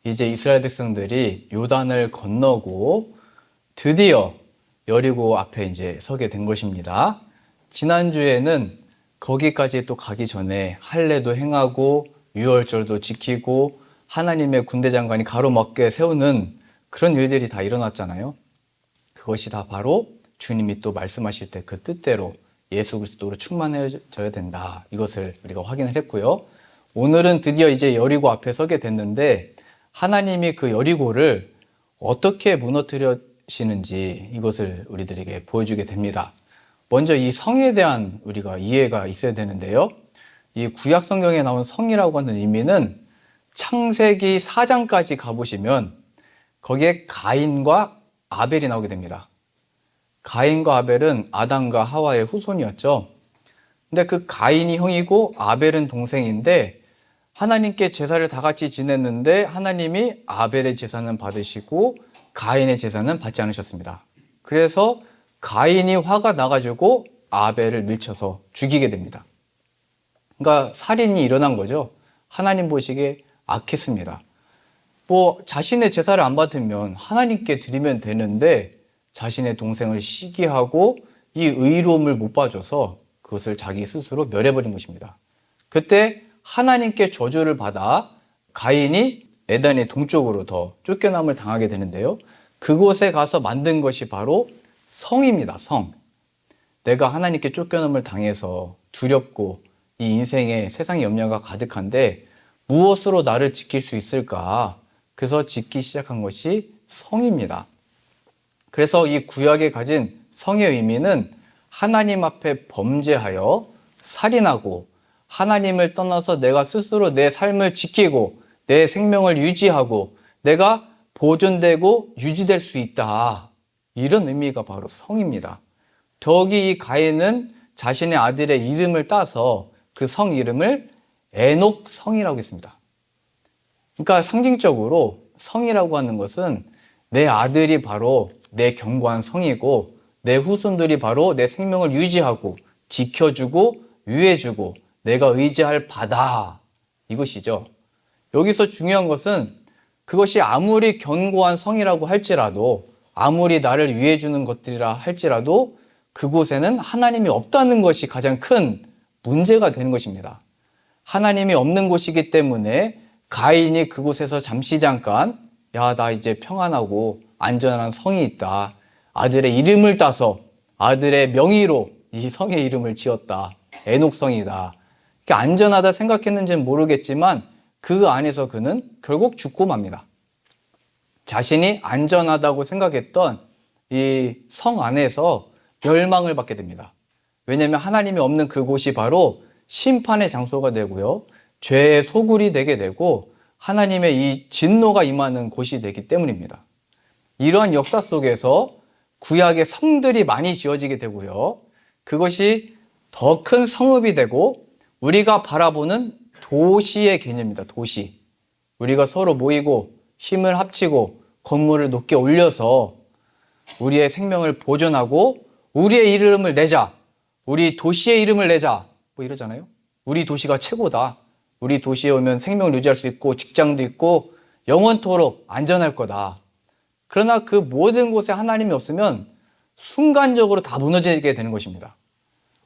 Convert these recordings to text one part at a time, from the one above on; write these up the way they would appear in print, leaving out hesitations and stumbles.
이제 이스라엘 백성들이 요단을 건너고 드디어 여리고 앞에 이제 서게 된 것입니다. 지난주에는 거기까지 또 가기 전에 할례도 행하고 유월절도 지키고 하나님의 군대 장관이 가로막게 세우는 그런 일들이 다 일어났잖아요. 그것이 다 바로 주님이 또 말씀하실 때 그 뜻대로 예수 그리스도로 충만해져야 된다. 이것을 우리가 확인을 했고요. 오늘은 드디어 이제 여리고 앞에 서게 됐는데 하나님이 그 여리고를 어떻게 무너뜨리시는지 이것을 우리들에게 보여주게 됩니다. 먼저 이 성에 대한 우리가 이해가 있어야 되는데요. 이 구약 성경에 나온 성이라고 하는 의미는 창세기 4장까지 가보시면 거기에 가인과 아벨이 나오게 됩니다. 가인과 아벨은 아담과 하와의 후손이었죠. 근데 그 가인이 형이고 아벨은 동생인데 하나님께 제사를 다 같이 지냈는데 하나님이 아벨의 제사는 받으시고 가인의 제사는 받지 않으셨습니다. 그래서 가인이 화가 나가지고 아벨을 밀쳐서 죽이게 됩니다. 그러니까 살인이 일어난 거죠. 하나님 보시기에 악했습니다. 자신의 제사를 안 받으면 하나님께 드리면 되는데 자신의 동생을 시기하고 이 의로움을 못 봐줘서 그것을 자기 스스로 멸해버린 것입니다. 그때 하나님께 저주를 받아 가인이 에덴의 동쪽으로 더 쫓겨남을 당하게 되는데요. 그곳에 가서 만든 것이 바로 성입니다. 성. 내가 하나님께 쫓겨남을 당해서 두렵고 이 인생에 세상의 염려가 가득한데 무엇으로 나를 지킬 수 있을까? 그래서 짓기 시작한 것이 성입니다. 그래서 이 구약에 가진 성의 의미는 하나님 앞에 범죄하여 살인하고 하나님을 떠나서 내가 스스로 내 삶을 지키고 내 생명을 유지하고 내가 보존되고 유지될 수 있다. 이런 의미가 바로 성입니다. 더욱이 이 가인은 자신의 아들의 이름을 따서 그 성 이름을 에녹성이라고 했습니다. 그러니까 상징적으로 성이라고 하는 것은 내 아들이 바로 내 견고한 성이고 내 후손들이 바로 내 생명을 유지하고 지켜주고 유해주고 내가 의지할 바다, 이것이죠. 여기서 중요한 것은 그것이 아무리 견고한 성이라고 할지라도 아무리 나를 위해주는 것들이라 할지라도 그곳에는 하나님이 없다는 것이 가장 큰 문제가 되는 것입니다. 하나님이 없는 곳이기 때문에 가인이 그곳에서 잠시 잠깐 나 이제 평안하고 안전한 성이 있다. 아들의 이름을 따서 아들의 명의로 이 성의 이름을 지었다. 에녹성이다. 안전하다 생각했는지는 모르겠지만 그 안에서 그는 결국 죽고 맙니다. 자신이 안전하다고 생각했던 이 성 안에서 멸망을 받게 됩니다. 왜냐하면 하나님이 없는 그곳이 바로 심판의 장소가 되고요. 죄의 소굴이 되게 되고 하나님의 이 진노가 임하는 곳이 되기 때문입니다. 이러한 역사 속에서 구약의 성들이 많이 지어지게 되고요. 그것이 더 큰 성읍이 되고 우리가 바라보는 도시의 개념입니다. 도시. 우리가 서로 모이고 힘을 합치고 건물을 높게 올려서 우리의 생명을 보존하고 우리의 이름을 내자. 우리 도시의 이름을 내자. 이러잖아요. 우리 도시가 최고다. 우리 도시에 오면 생명을 유지할 수 있고 직장도 있고 영원토록 안전할 거다. 그러나 그 모든 곳에 하나님이 없으면 순간적으로 다 무너지게 되는 것입니다.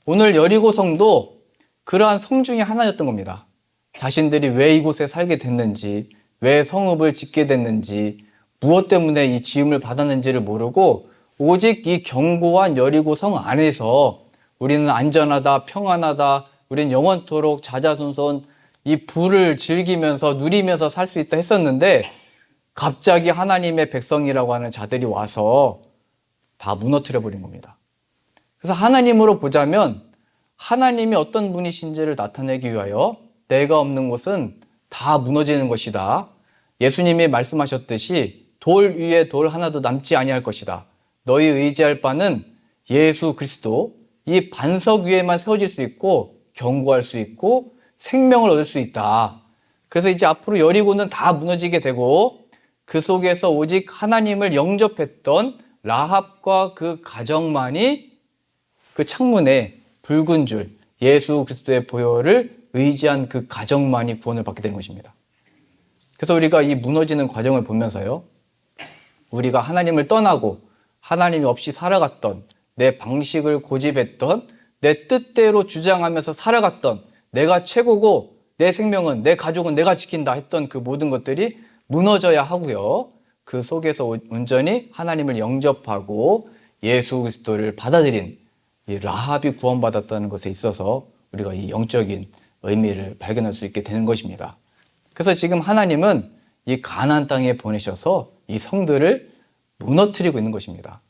오늘 여리고성도 그러한 성 중에 하나였던 겁니다. 자신들이 왜 이곳에 살게 됐는지, 왜 성읍을 짓게 됐는지, 무엇 때문에 이 지음을 받았는지를 모르고 오직 이 견고한 여리고성 안에서 우리는 안전하다, 평안하다, 우리는 영원토록 자자손손 이 부를 즐기면서 누리면서 살 수 있다 했었는데 갑자기 하나님의 백성이라고 하는 자들이 와서 다 무너뜨려 버린 겁니다. 그래서 하나님으로 보자면 하나님이 어떤 분이신지를 나타내기 위하여 내가 없는 곳은 다 무너지는 것이다. 예수님이 말씀하셨듯이 돌 위에 돌 하나도 남지 아니할 것이다. 너희 의지할 바는 예수 그리스도, 이 반석 위에만 세워질 수 있고 견고할 수 있고 생명을 얻을 수 있다. 그래서 이제 앞으로 여리고는 다 무너지게 되고 그 속에서 오직 하나님을 영접했던 라합과 그 가정만이 그 창문에 붉은 줄 예수 그리스도의 보혈을 의지한 그 가정만이 구원을 받게 되는 것입니다. 그래서 우리가 이 무너지는 과정을 보면서요, 우리가 하나님을 떠나고 하나님이 없이 살아갔던, 내 방식을 고집했던, 내 뜻대로 주장하면서 살아갔던, 내가 최고고 내 생명은, 내 가족은 내가 지킨다 했던 그 모든 것들이 무너져야 하고요. 그 속에서 온전히 하나님을 영접하고 예수 그리스도를 받아들인 이 라합이 구원받았다는 것에 있어서 우리가 이 영적인 의미를 발견할 수 있게 되는 것입니다. 그래서 지금 하나님은 이 가나안 땅에 보내셔서 이 성들을 무너뜨리고 있는 것입니다.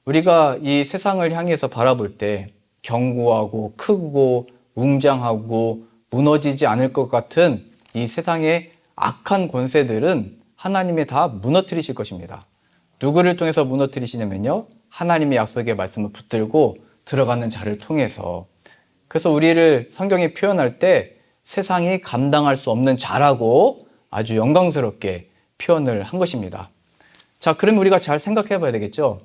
우리가 이 세상을 향해서 바라볼 때 견고하고 크고 웅장하고 무너지지 않을 것 같은 이 세상의 악한 권세들은 하나님이 다 무너뜨리실 것입니다. 누구를 통해서 무너뜨리시냐면요, 하나님의 약속의 말씀을 붙들고 들어가는 자를 통해서. 그래서 우리를 성경이 표현할 때 세상이 감당할 수 없는 자라고 아주 영광스럽게 표현을 한 것입니다. 자, 그럼 우리가 잘 생각해 봐야 되겠죠.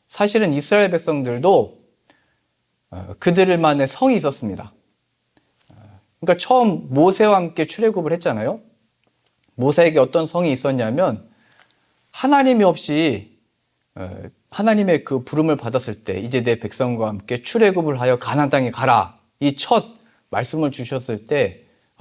사실은 이스라엘 백성들도 그들만의 성이 있었습니다. 그러니까 처음 모세와 함께 출애굽을 했잖아요. 모세에게 어떤 성이 있었냐면, 하나님이 없이 하나님의 그 부름을 받았을 때 이제 내 백성과 함께 출애굽을 하여 가나안 땅에 가라, 이 첫 말씀을 주셨을 때,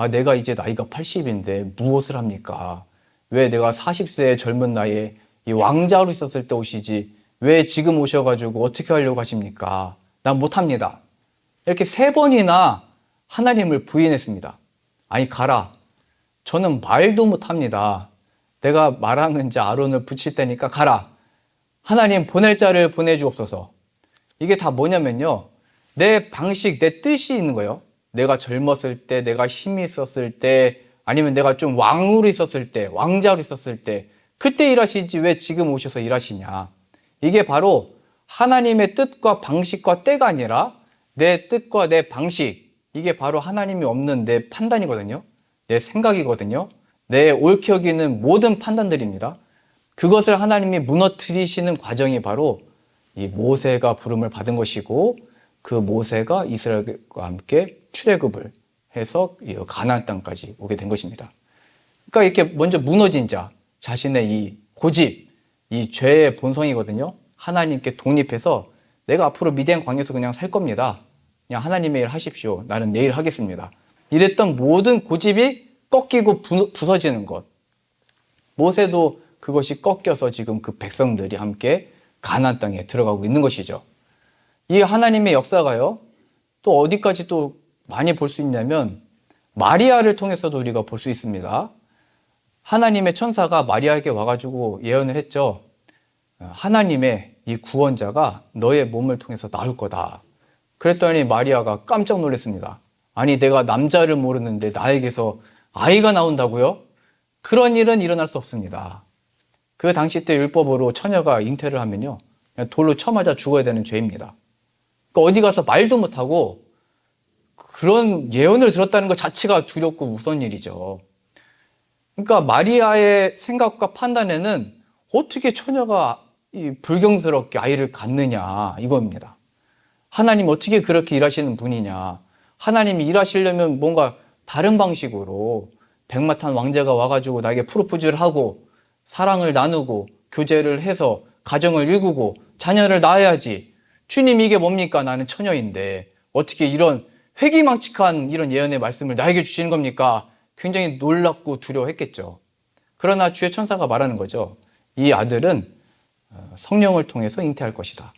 내가 이제 나이가 80인데 무엇을 합니까? 왜 내가 40세의 젊은 나이에 이 왕자로 있었을 때 오시지 왜 지금 오셔가지고 어떻게 하려고 하십니까? 난 못합니다. 이렇게 3번이나 하나님을 부인했습니다. 아니, 가라. 저는 말도 못합니다. 내가 말하는 자 아론을 붙일 테니까 가라. 하나님 보낼 자를 보내주옵소서. 이게 다 뭐냐면요, 내 방식, 내 뜻이 있는 거예요. 내가 젊었을 때, 내가 힘이 있었을 때, 아니면 내가 좀 왕으로 있었을 때, 왕자로 있었을 때, 그때 일하시지 왜 지금 오셔서 일하시냐. 이게 바로 하나님의 뜻과 방식과 때가 아니라 내 뜻과 내 방식, 이게 바로 하나님이 없는 내 판단이거든요. 내 생각이거든요. 내 옳게 여기는 모든 판단들입니다. 그것을 하나님이 무너뜨리시는 과정이 바로 이 모세가 부름을 받은 것이고, 그 모세가 이스라엘과 함께 출애굽을 해서 가나안 땅까지 오게 된 것입니다. 그러니까 이렇게 먼저 무너진 자, 자신의 이 고집, 이 죄의 본성이거든요. 하나님께 독립해서 내가 앞으로 미디안 광야에서 그냥 살 겁니다. 그냥 하나님의 일 하십시오. 나는 내일 하겠습니다. 이랬던 모든 고집이 꺾이고 부서지는 것. 모세도 그것이 꺾여서 지금 그 백성들이 함께 가나안 땅에 들어가고 있는 것이죠. 이 하나님의 역사가요, 또 어디까지 또 많이 볼 수 있냐면 마리아를 통해서도 우리가 볼 수 있습니다. 하나님의 천사가 마리아에게 와가지고 예언을 했죠. 하나님의 이 구원자가 너의 몸을 통해서 나올 거다. 그랬더니 마리아가 깜짝 놀랐습니다. 아니, 내가 남자를 모르는데 나에게서 아이가 나온다고요? 그런 일은 일어날 수 없습니다. 그 당시 때 율법으로 처녀가 잉태를 하면요, 그냥 돌로 쳐맞아 죽어야 되는 죄입니다. 그러니까 어디 가서 말도 못하고 그런 예언을 들었다는 것 자체가 두렵고 무서운 일이죠. 그러니까 마리아의 생각과 판단에는 어떻게 처녀가 불경스럽게 아이를 갖느냐, 이겁니다. 하나님 어떻게 그렇게 일하시는 분이냐. 하나님이 일하시려면 뭔가 다른 방식으로 백마탄 왕자가 와가지고 나에게 프로포즈를 하고 사랑을 나누고 교제를 해서 가정을 일구고 자녀를 낳아야지. 주님, 이게 뭡니까? 나는 처녀인데 어떻게 이런 회기망측한 이런 예언의 말씀을 나에게 주시는 겁니까? 굉장히 놀랍고 두려워했겠죠. 그러나 주의 천사가 말하는 거죠. 이 아들은 성령을 통해서 잉태할 것이다.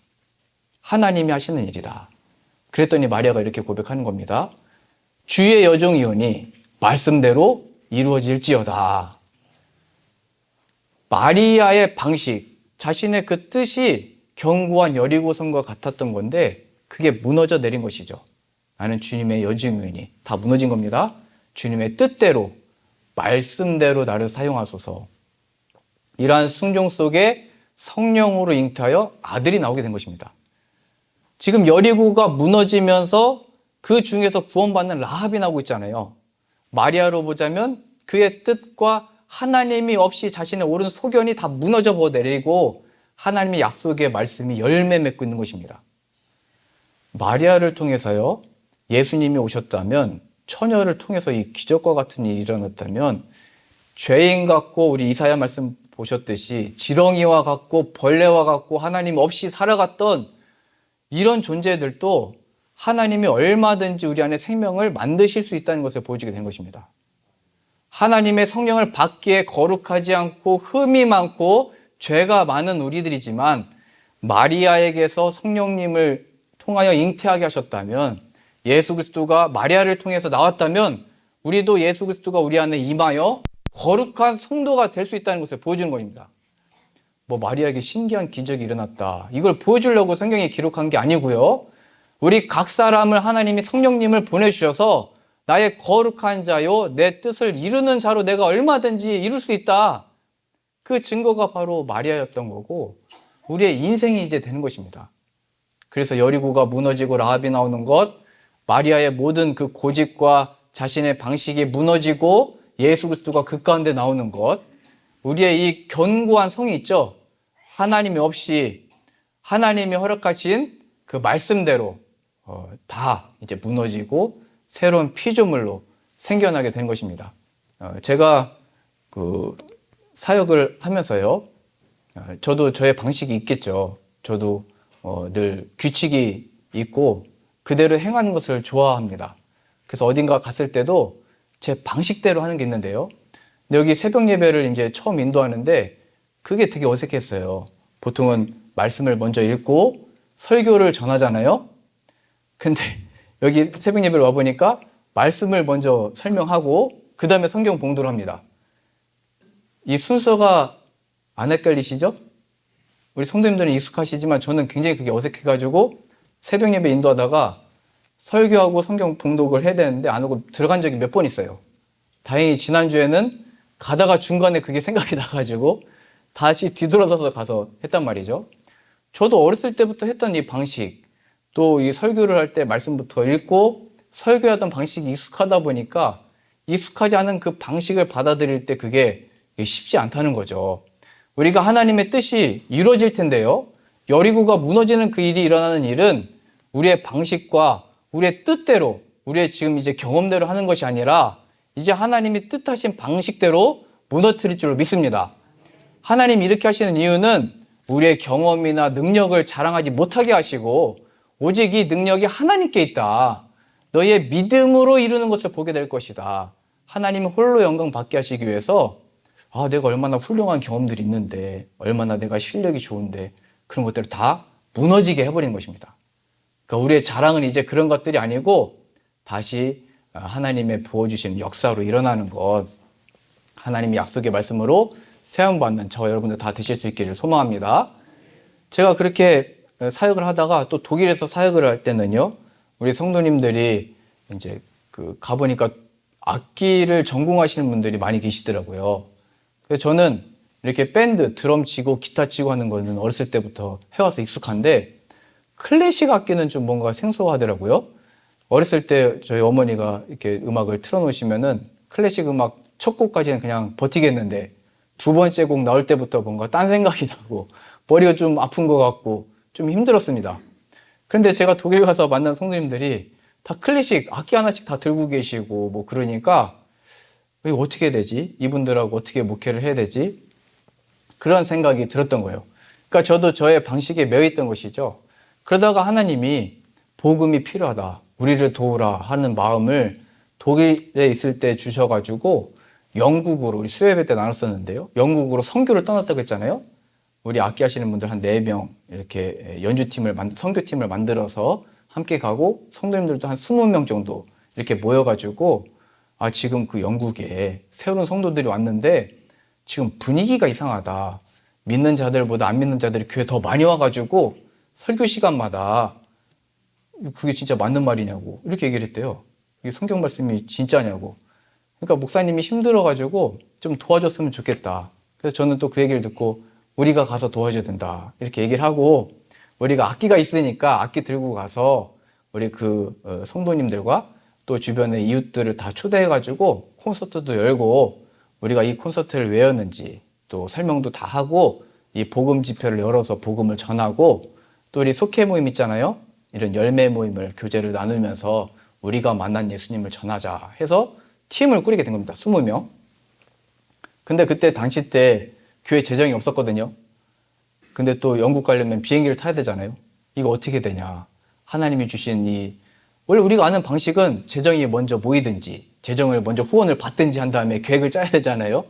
하나님이 하시는 일이다. 그랬더니 마리아가 이렇게 고백하는 겁니다. 주의 여종이오니 말씀대로 이루어질지어다. 마리아의 방식, 자신의 그 뜻이 견고한 여리고성과 같았던 건데 그게 무너져 내린 것이죠. 나는 주님의 여종이오니, 다 무너진 겁니다. 주님의 뜻대로, 말씀대로 나를 사용하소서. 이러한 순종 속에 성령으로 잉태하여 아들이 나오게 된 것입니다. 지금 여리고가 무너지면서 그 중에서 구원받는 라합이 나오고 있잖아요. 마리아로 보자면 그의 뜻과 하나님이 없이 자신의 옳은 소견이 다 무너져 내리고 하나님의 약속의 말씀이 열매 맺고 있는 것입니다. 마리아를 통해서요, 예수님이 오셨다면, 처녀를 통해서 이 기적과 같은 일이 일어났다면 죄인 같고 우리 이사야 말씀 보셨듯이 지렁이와 같고 벌레와 같고 하나님 없이 살아갔던 이런 존재들도 하나님이 얼마든지 우리 안에 생명을 만드실 수 있다는 것을 보여주게 된 것입니다. 하나님의 성령을 받기에 거룩하지 않고 흠이 많고 죄가 많은 우리들이지만 마리아에게서 성령님을 통하여 잉태하게 하셨다면, 예수 그리스도가 마리아를 통해서 나왔다면 우리도 예수 그리스도가 우리 안에 임하여 거룩한 성도가 될 수 있다는 것을 보여주는 겁니다. 뭐 마리아에게 신기한 기적이 일어났다, 이걸 보여주려고 성경에 기록한 게 아니고요. 우리 각 사람을 하나님이 성령님을 보내주셔서 나의 거룩한 자요 내 뜻을 이루는 자로 내가 얼마든지 이룰 수 있다, 그 증거가 바로 마리아였던 거고 우리의 인생이 이제 되는 것입니다. 그래서 여리고가 무너지고 라합이 나오는 것, 마리아의 모든 그 고집과 자신의 방식이 무너지고 예수 그리스도가 그 가운데 나오는 것, 우리의 이 견고한 성이 있죠. 하나님이 없이 하나님이 허락하신 그 말씀대로 다 이제 무너지고 새로운 피조물로 생겨나게 된 것입니다. 제가 그 사역을 하면서요, 저도 저의 방식이 있겠죠. 저도 늘 규칙이 있고 그대로 행하는 것을 좋아합니다. 그래서 어딘가 갔을 때도 제 방식대로 하는 게 있는데요. 근데 여기 새벽 예배를 이제 처음 인도하는데 그게 되게 어색했어요. 보통은 말씀을 먼저 읽고 설교를 전하잖아요. 근데 여기 새벽 예배를 와보니까 말씀을 먼저 설명하고 그 다음에 성경 봉독을 합니다. 이 순서가 안 헷갈리시죠? 우리 성도님들은 익숙하시지만 저는 굉장히 그게 어색해가지고 새벽 예배 인도하다가 설교하고 성경 봉독을 해야 되는데 안 하고 들어간 적이 몇 번 있어요. 다행히 지난주에는 가다가 중간에 그게 생각이 나가지고 다시 뒤돌아서서 가서 했단 말이죠. 저도 어렸을 때부터 했던 이 방식, 또 이 설교를 할 때 말씀부터 읽고 설교하던 방식이 익숙하다 보니까 익숙하지 않은 그 방식을 받아들일 때 그게 쉽지 않다는 거죠. 우리가 하나님의 뜻이 이루어질 텐데요, 여리고가 무너지는 그 일이 일어나는 일은 우리의 방식과 우리의 뜻대로, 우리의 지금 이제 경험대로 하는 것이 아니라 이제 하나님이 뜻하신 방식대로 무너뜨릴 줄로 믿습니다. 하나님이 이렇게 하시는 이유는 우리의 경험이나 능력을 자랑하지 못하게 하시고 오직 이 능력이 하나님께 있다, 너희의 믿음으로 이루는 것을 보게 될 것이다, 하나님이 홀로 영광 받게 하시기 위해서 내가 얼마나 훌륭한 경험들이 있는데, 얼마나 내가 실력이 좋은데, 그런 것들을 다 무너지게 해버리는 것입니다. 그러니까 우리의 자랑은 이제 그런 것들이 아니고 다시 하나님의 부어주신 역사로 일어나는 것, 하나님의 약속의 말씀으로 세움받는 저와 여러분들 다 되실 수 있기를 소망합니다. 제가 그렇게 사역을 하다가 또 독일에서 사역을 할 때는요, 우리 성도님들이 이제 가보니까 악기를 전공하시는 분들이 많이 계시더라고요. 그래서 저는 이렇게 밴드, 드럼 치고 기타 치고 하는 거는 어렸을 때부터 해와서 익숙한데 클래식 악기는 좀 뭔가 생소하더라고요. 어렸을 때 저희 어머니가 이렇게 음악을 틀어놓으시면은 클래식 음악 첫 곡까지는 그냥 버티겠는데 두 번째 곡 나올 때부터 뭔가 딴 생각이 나고 머리가 좀 아픈 것 같고 좀 힘들었습니다. 그런데 제가 독일 가서 만난 성도님들이 다 클래식 악기 하나씩 다 들고 계시고 뭐 그러니까 이거 어떻게 해야 되지? 이분들하고 어떻게 목회를 해야 되지? 그런 생각이 들었던 거예요. 그러니까 저도 저의 방식에 매여 있던 것이죠. 그러다가 하나님이 복음이 필요하다, 우리를 도우라 하는 마음을 독일에 있을 때 주셔가지고 영국으로, 우리 수요예배 때 나눴었는데요, 영국으로 선교를 떠났다고 했잖아요. 우리 악기 하시는 분들 한 4명 이렇게 연주팀을 선교팀을 만들어서 함께 가고 성도님들도 한 20명 정도 이렇게 모여가지고 지금 그 영국에 새로운 성도들이 왔는데 지금 분위기가 이상하다, 믿는 자들보다 안 믿는 자들이 교회 더 많이 와가지고 설교 시간마다 그게 진짜 맞는 말이냐고 이렇게 얘기를 했대요. 이게 성경 말씀이 진짜냐고. 그러니까 목사님이 힘들어가지고 좀 도와줬으면 좋겠다. 그래서 저는 또 그 얘기를 듣고 우리가 가서 도와줘야 된다 이렇게 얘기를 하고, 우리가 악기가 있으니까 악기 들고 가서 우리 그 성도님들과 또 주변의 이웃들을 다 초대해가지고 콘서트도 열고, 우리가 이 콘서트를 왜 였는지 또 설명도 다 하고 이 복음 집회를 열어서 복음을 전하고, 또 우리 속회 모임 있잖아요. 이런 열매 모임을 교제를 나누면서 우리가 만난 예수님을 전하자 해서 팀을 꾸리게 된 겁니다. 20명. 근데 그때 당시 때 교회 재정이 없었거든요. 근데 또 영국 가려면 비행기를 타야 되잖아요. 이거 어떻게 되냐. 하나님이 주신 원래 우리가 아는 방식은 재정이 먼저 모이든지 재정을 먼저 후원을 받든지 한 다음에 계획을 짜야 되잖아요.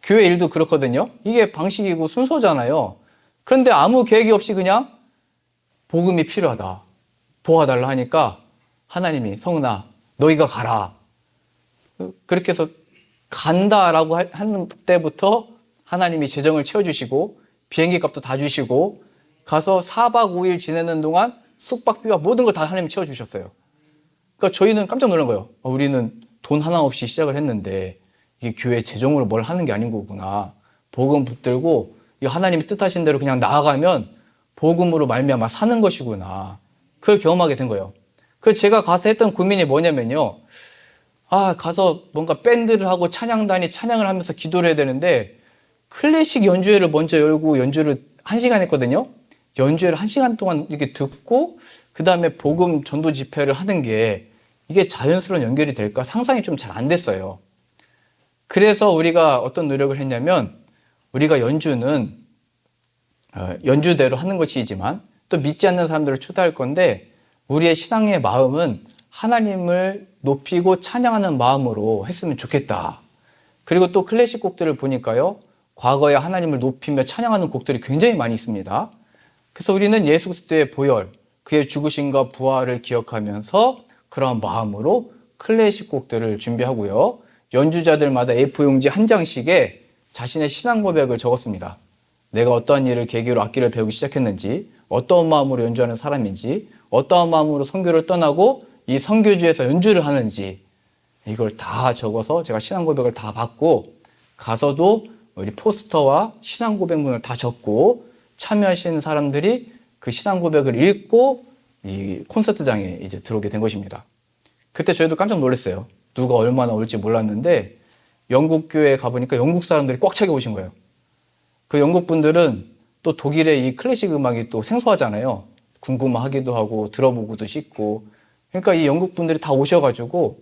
교회 일도 그렇거든요. 이게 방식이고 순서잖아요. 그런데 아무 계획이 없이 그냥 복음이 필요하다, 도와달라 하니까 하나님이 성은아 너희가 가라. 그렇게 해서 간다라고 하는 때부터 하나님이 재정을 채워주시고 비행기 값도 다 주시고 가서 4박 5일 지내는 동안 숙박비와 모든 걸 다 하나님이 채워주셨어요. 그러니까 저희는 깜짝 놀란 거예요. 우리는 돈 하나 없이 시작을 했는데 이게 교회 재정으로 뭘 하는 게 아닌 거구나. 복음 붙들고 이 하나님이 뜻하신 대로 그냥 나아가면 복음으로 말미암아 사는 것이구나. 그걸 경험하게 된 거예요. 그래서 제가 가서 했던 고민이 뭐냐면요. 가서 뭔가 밴드를 하고 찬양단이 찬양을 하면서 기도를 해야 되는데 클래식 연주회를 먼저 열고 연주를 1시간 했거든요. 연주회를 1시간 동안 이렇게 듣고 그 다음에 복음 전도 집회를 하는 게 이게 자연스러운 연결이 될까 상상이 좀 잘 안 됐어요. 그래서 우리가 어떤 노력을 했냐면 우리가 연주는 연주대로 하는 것이지만 또 믿지 않는 사람들을 초대할 건데 우리의 신앙의 마음은 하나님을 높이고 찬양하는 마음으로 했으면 좋겠다. 그리고 또 클래식 곡들을 보니까요. 과거에 하나님을 높이며 찬양하는 곡들이 굉장히 많이 있습니다. 그래서 우리는 예수 그리스도의 보혈, 그의 죽으심과 부활을 기억하면서 그러한 마음으로 클래식 곡들을 준비하고요. 연주자들마다 A4용지 한 장씩에 자신의 신앙 고백을 적었습니다. 내가 어떠한 일을 계기로 악기를 배우기 시작했는지, 어떠한 마음으로 연주하는 사람인지, 어떠한 마음으로 선교를 떠나고 이 선교지에서 연주를 하는지 이걸 다 적어서 제가 신앙 고백을 다 받고 가서도 우리 포스터와 신앙 고백문을 다 적고 참여하신 사람들이 그 신앙 고백을 읽고 이 콘서트장에 이제 들어오게 된 것입니다. 그때 저희도 깜짝 놀랐어요. 누가 얼마나 올지 몰랐는데 영국 교회에 가보니까 영국 사람들이 꽉 차게 오신 거예요. 그 영국 분들은 또 독일의 이 클래식 음악이 또 생소하잖아요. 궁금하기도 하고 들어보고도 싶고. 그러니까 이 영국 분들이 다 오셔가지고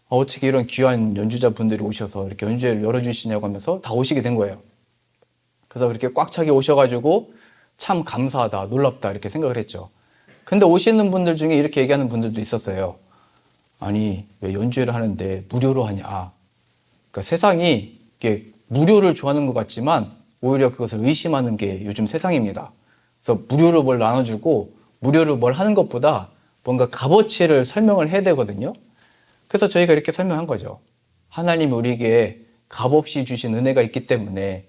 어떻게 이런 귀한 연주자 분들이 오셔서 이렇게 연주회를 열어주시냐고 하면서 다 오시게 된 거예요. 그래서 그렇게 꽉 차게 오셔가지고 참 감사하다, 놀랍다 이렇게 생각을 했죠. 근데 오시는 분들 중에 이렇게 얘기하는 분들도 있었어요. 아니 왜 연주회를 하는데 무료로 하냐. 그러니까 세상이 이게 무료를 좋아하는 것 같지만 오히려 그것을 의심하는 게 요즘 세상입니다. 그래서 무료로 뭘 나눠주고 무료로 뭘 하는 것보다 뭔가 값어치를 설명을 해야 되거든요. 그래서 저희가 이렇게 설명한 거죠. 하나님이 우리에게 값없이 주신 은혜가 있기 때문에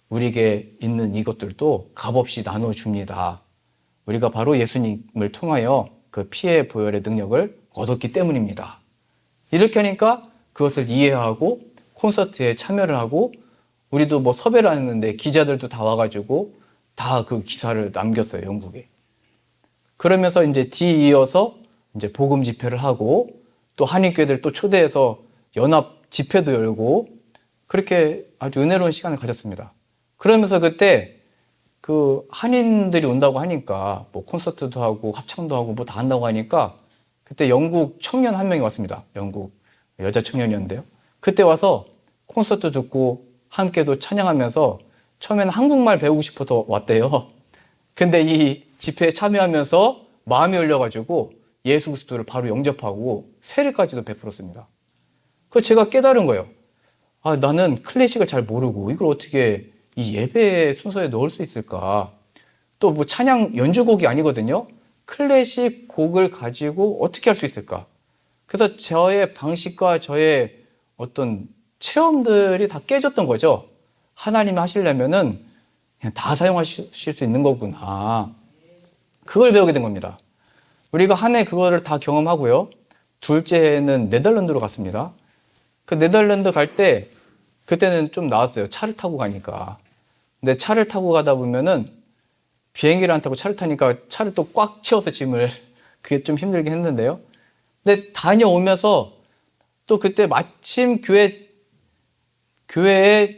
우리에게 있는 이것들도 값없이 나눠줍니다. 우리가 바로 예수님을 통하여 그 피의 보혈의 능력을 얻었기 때문입니다. 이렇게 하니까 그것을 이해하고 콘서트에 참여를 하고 우리도 뭐 섭외를 했는데 기자들도 다 와가지고 다 그 기사를 남겼어요, 영국에. 그러면서 이제 뒤이어서 이제 복음 집회를 하고 또 한인교회들 또 초대해서 연합 집회도 열고 그렇게 아주 은혜로운 시간을 가졌습니다. 그러면서 그때 그 한인들이 온다고 하니까 뭐 콘서트도 하고 합창도 하고 뭐 다 한다고 하니까 그때 영국 청년 한 명이 왔습니다. 영국 여자 청년이었는데요. 그때 와서 콘서트 듣고 함께도 찬양하면서 처음에는 한국말 배우고 싶어서 왔대요. 근데 이 집회에 참여하면서 마음이 열려가지고 예수 그리스도를 바로 영접하고 세례까지도 베풀었습니다. 그래서 제가 깨달은 거예요. 나는 클래식을 잘 모르고 이걸 어떻게 이 예배 순서에 넣을 수 있을까? 또 뭐 찬양 연주곡이 아니거든요. 클래식 곡을 가지고 어떻게 할 수 있을까? 그래서 저의 방식과 저의 어떤 체험들이 다 깨졌던 거죠. 하나님이 하시려면은 그냥 다 사용하실 수 있는 거구나. 그걸 배우게 된 겁니다. 우리가 한 해 그거를 다 경험하고요. 둘째 해는 네덜란드로 갔습니다. 그 네덜란드 갈 때 그때는 좀 나았어요. 차를 타고 가니까. 근데 차를 타고 가다 보면은 비행기를 안 타고 차를 타니까 차를 또 꽉 채워서 짐을 그게 좀 힘들긴 했는데요. 근데 다녀오면서 또 그때 마침 교회에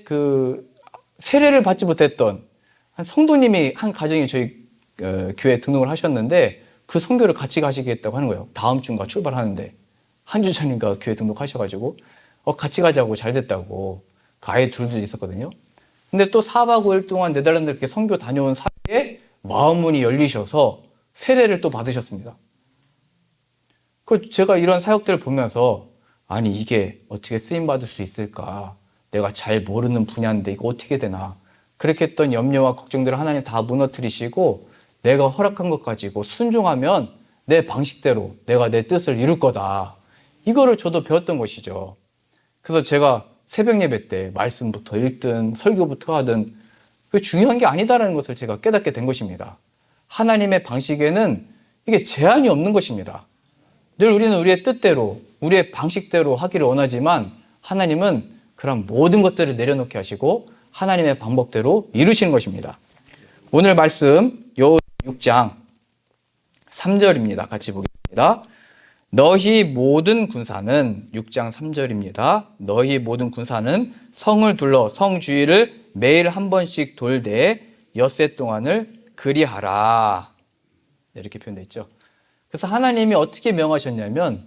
그 세례를 받지 못했던 한 성도님이 한 가정이 저희 교회에 등록을 하셨는데 그 선교를 같이 가시겠다고 하는 거예요. 다음 주인가 출발하는데 한 주 전인가 교회 등록하셔가지고 같이 가자고 잘 됐다고. 가해 둘 수도 있었거든요. 근데 또 4박 5일 동안 네덜란드 이렇게 선교 다녀온 사이에 마음문이 열리셔서 세례를 또 받으셨습니다. 제가 이런 사역들을 보면서 아니 이게 어떻게 쓰임받을 수 있을까? 내가 잘 모르는 분야인데 이거 어떻게 되나? 그렇게 했던 염려와 걱정들을 하나님 다 무너뜨리시고 내가 허락한 것 가지고 순종하면 내 방식대로 내가 내 뜻을 이룰 거다. 이거를 저도 배웠던 것이죠. 그래서 제가 새벽 예배 때 말씀부터 읽든 설교부터 하든 그게 중요한 게 아니다라는 것을 제가 깨닫게 된 것입니다. 하나님의 방식에는 이게 제한이 없는 것입니다. 늘 우리는 우리의 뜻대로, 우리의 방식대로 하기를 원하지만 하나님은 그런 모든 것들을 내려놓게 하시고 하나님의 방법대로 이루시는 것입니다. 오늘 말씀 요 6장 3절입니다. 같이 보겠습니다. 너희 모든 군사는 6장 3절입니다. 너희 모든 군사는 성을 둘러 성 주위를 매일 한 번씩 돌되 엿새 동안을 그리하라. 이렇게 표현되어 있죠. 그래서 하나님이 어떻게 명하셨냐면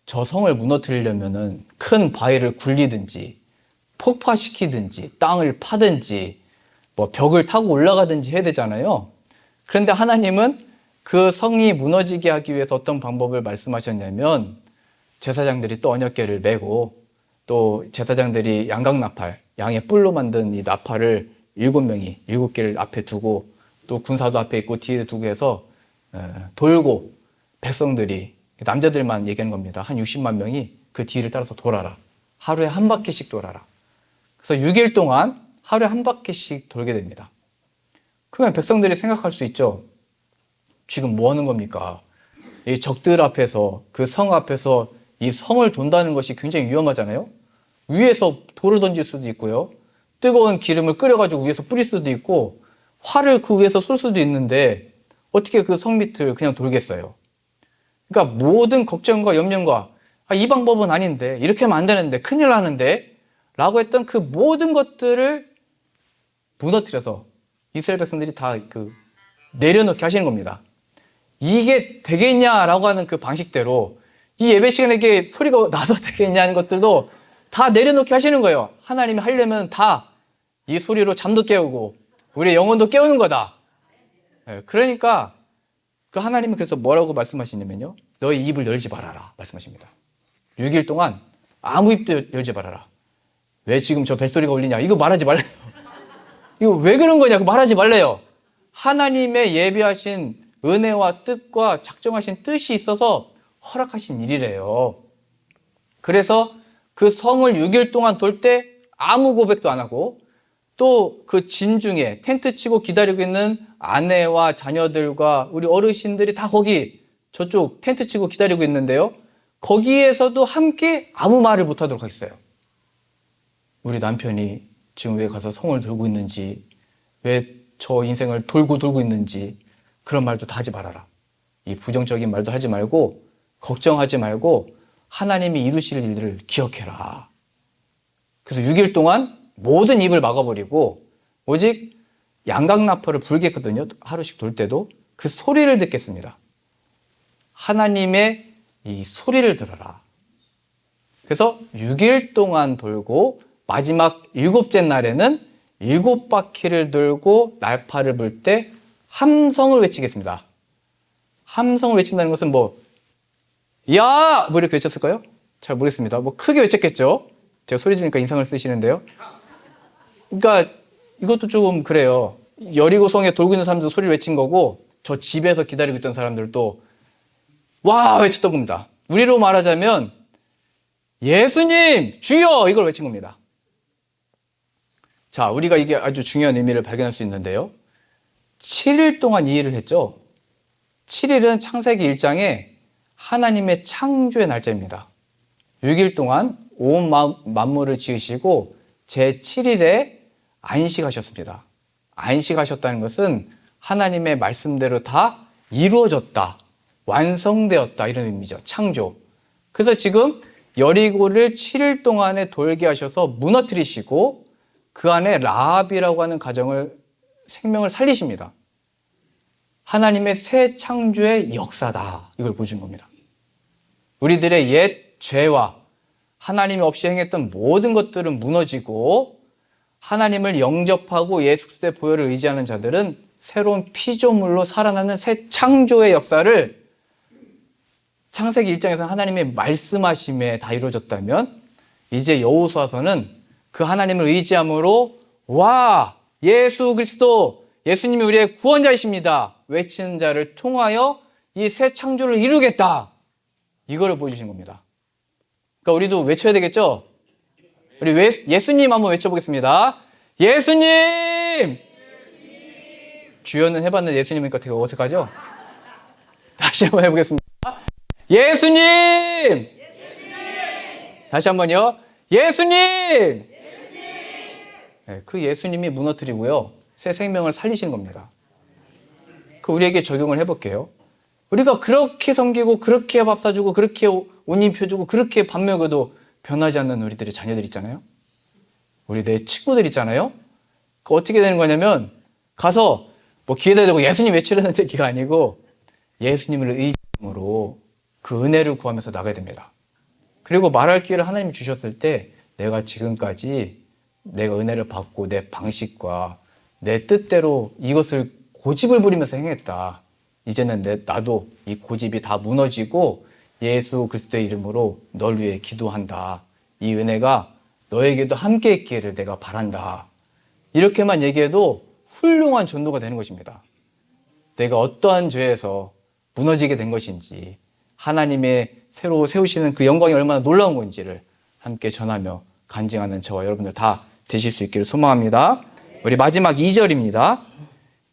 저 성을 무너뜨리려면은 큰 바위를 굴리든지 폭파시키든지 땅을 파든지 뭐 벽을 타고 올라가든지 해야 되잖아요. 그런데 하나님은 그 성이 무너지게 하기 위해서 어떤 방법을 말씀하셨냐면 제사장들이 또 언약궤를 메고 또 제사장들이 양각나팔, 양의 뿔로 만든 이 나팔을 7명이 7개를 앞에 두고 또 군사도 앞에 있고 뒤에 두고 해서 돌고 백성들이 남자들만 얘기하는 겁니다. 한 60만 명이 그 뒤를 따라서 돌아라. 하루에 한 바퀴씩 돌아라. 그래서 6일 동안 하루에 한 바퀴씩 돌게 됩니다. 그러면 백성들이 생각할 수 있죠. 지금 뭐 하는 겁니까? 이 적들 앞에서 그 성 앞에서 이 성을 돈다는 것이 굉장히 위험하잖아요. 위에서 돌을 던질 수도 있고요. 뜨거운 기름을 끓여가지고 위에서 뿌릴 수도 있고 활을 그 위에서 쏠 수도 있는데 어떻게 그 성 밑을 그냥 돌겠어요? 그러니까 모든 걱정과 염려가 이 방법은 아닌데 이렇게 하면 안 되는데 큰일 나는데 라고 했던 그 모든 것들을 무너뜨려서 이스라엘 백성들이 다 내려놓게 하시는 겁니다. 이게 되겠냐라고 하는 그 방식대로 이 예배 시간에 이게 소리가 나서 되겠냐는 것들도 다 내려놓게 하시는 거예요. 하나님이 하려면 다 이 소리로 잠도 깨우고 우리의 영혼도 깨우는 거다. 그러니까 그 하나님은 그래서 뭐라고 말씀하시냐면요. 너희 입을 열지 말아라 말씀하십니다. 6일 동안 아무 입도 열지 말아라. 왜 지금 저 벨소리가 울리냐? 이거 말하지 말래요. 이거 왜 그런 거냐? 말하지 말래요. 하나님의 예비하신 은혜와 뜻과 작정하신 뜻이 있어서 허락하신 일이래요. 그래서 그 성을 6일 동안 돌 때 아무 고백도 안 하고 또 그 진중에 텐트 치고 기다리고 있는 아내와 자녀들과 우리 어르신들이 다 거기 저쪽 텐트 치고 기다리고 있는데요. 거기에서도 함께 아무 말을 못하도록 했어요. 우리 남편이 지금 왜 가서 성을 돌고 있는지, 왜 저 인생을 돌고 있는지 그런 말도 다 하지 말아라. 이 부정적인 말도 하지 말고 걱정하지 말고 하나님이 이루실 일들을 기억해라. 그래서 6일 동안 모든 입을 막아버리고 오직 양각나팔을 불게 했거든요. 하루씩 돌 때도 그 소리를 듣겠습니다. 하나님의 이 소리를 들어라. 그래서 6일 동안 돌고 마지막 7째 날에는 7바퀴를 돌고 날파를 불 때 함성을 외치겠습니다. 함성을 외친다는 것은 야! 뭐 이렇게 외쳤을까요? 잘 모르겠습니다. 크게 외쳤겠죠? 제가 소리 지르니까 인상을 쓰시는데요. 그러니까 이것도 조금 그래요. 여리고성에 돌고 있는 사람들 소리를 외친 거고 저 집에서 기다리고 있던 사람들도 와! 외쳤던 겁니다. 우리로 말하자면 예수님! 주여! 이걸 외친 겁니다. 자, 우리가 이게 아주 중요한 의미를 발견할 수 있는데요. 7일 동안 이 일을 했죠. 7일은 창세기 1장에 하나님의 창조의 날짜입니다. 6일 동안 온 만물을 지으시고 제7일에 안식하셨습니다. 안식하셨다는 것은 하나님의 말씀대로 다 이루어졌다, 완성되었다 이런 의미죠. 창조. 그래서 지금 여리고를 7일 동안에 돌게 하셔서 무너뜨리시고 그 안에 라합이라고 하는 가정을 생명을 살리십니다. 하나님의 새 창조의 역사다. 이걸 보여준 겁니다. 우리들의 옛 죄와 하나님이 없이 행했던 모든 것들은 무너지고 하나님을 영접하고 예수 그리스도의 보혈을 의지하는 자들은 새로운 피조물로 살아나는 새 창조의 역사를 창세기 1장에서 하나님의 말씀하심에 다 이루어졌다면 이제 여호수아서는 그 하나님을 의지함으로 와 예수 그리스도 예수님이 우리의 구원자이십니다 외치는 자를 통하여 이 새 창조를 이루겠다 이거를 보여주신 겁니다. 그러니까 우리도 외쳐야 되겠죠? 우리 예수님 한번 외쳐보겠습니다. 예수님! 주여는 해봤는데 예수님이니까 되게 어색하죠? 다시 한번 해보겠습니다. 예수님! 다시 한번요. 예수님! 네, 그 예수님이 무너뜨리고요. 새 생명을 살리시는 겁니다. 그 우리에게 적용을 해볼게요. 우리가 그렇게 섬기고 그렇게 밥 사주고 그렇게 옷 입혀주고 그렇게 밥 먹여도 변하지 않는 우리들의 자녀들 있잖아요. 우리 내 친구들 있잖아요. 그 어떻게 되는 거냐면 가서 뭐 귀에다 대고 예수님 외치려는 얘기가 아니고 예수님을 의지함으로 그 은혜를 구하면서 나가야 됩니다. 그리고 말할 기회를 하나님이 주셨을 때 내가 지금까지 내가 은혜를 받고 내 방식과 내 뜻대로 이것을 고집을 부리면서 행했다. 이제는 나도 이 고집이 다 무너지고 예수 그리스도의 이름으로 널 위해 기도한다. 이 은혜가 너에게도 함께 있기를 내가 바란다. 이렇게만 얘기해도 훌륭한 전도가 되는 것입니다. 내가 어떠한 죄에서 무너지게 된 것인지 하나님의 새로 세우시는 그 영광이 얼마나 놀라운 건지를 함께 전하며 간증하는 저와 여러분들 다 되실 수 있기를 소망합니다. 우리 마지막 2절입니다.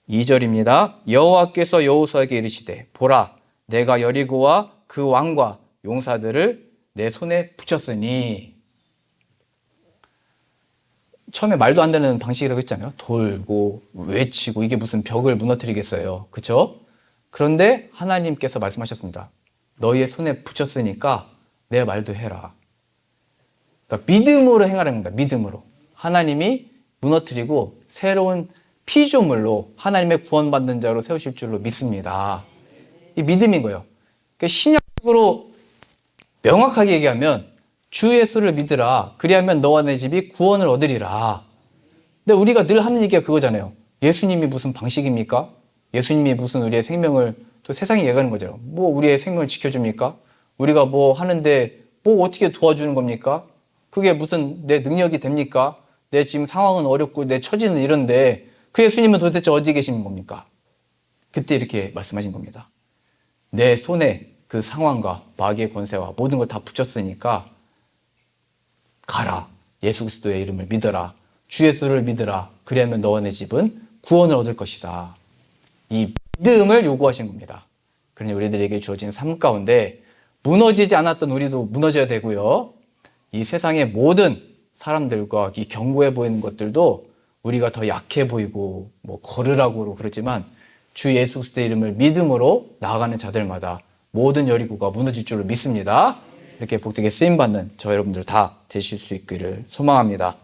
2절입니다. 여호와께서 여호수아에게 이르시되 보라 내가 여리고와 그 왕과 용사들을 내 손에 붙였으니 처음에 말도 안 되는 방식이라고 했잖아요. 돌고 외치고 이게 무슨 벽을 무너뜨리겠어요. 그렇죠? 그런데 하나님께서 말씀하셨습니다. 너희의 손에 붙였으니까 내 말도 해라. 그러니까 믿음으로 행하라는 겁니다. 믿음으로. 하나님이 무너뜨리고 새로운 피조물로 하나님의 구원받는 자로 세우실 줄로 믿습니다. 이 믿음인 거예요. 그러니까 신약적으로 명확하게 얘기하면 주 예수를 믿으라. 그리하면 너와 내 집이 구원을 얻으리라. 근데 우리가 늘 하는 얘기가 그거잖아요. 예수님이 무슨 방식입니까? 예수님이 무슨 우리의 생명을 또 세상이 얘기하는 거죠. 뭐 우리의 생명을 지켜줍니까? 우리가 뭐 하는데 뭐 어떻게 도와주는 겁니까? 그게 무슨 내 능력이 됩니까? 내 지금 상황은 어렵고 내 처지는 이런데 그 예수님은 도대체 어디 계신 겁니까? 그때 이렇게 말씀하신 겁니다. 내 손에 그 상황과 마귀의 권세와 모든 걸 다 붙였으니까 가라. 예수 그리스도의 이름을 믿어라. 주 예수를 믿으라. 그리하면 너와 내 집은 구원을 얻을 것이다. 이 믿음을 요구하신 겁니다. 그러니 우리들에게 주어진 삶 가운데 무너지지 않았던 우리도 무너져야 되고요. 이 세상의 모든 사람들과 이 견고해 보이는 것들도 우리가 더 약해 보이고 뭐 거르라고 그러지만 주 예수 그리스도의 이름을 믿음으로 나아가는 자들마다 모든 여리고가 무너질 줄로 믿습니다. 이렇게 복되게 쓰임받는 저 여러분들 다 되실 수 있기를 소망합니다.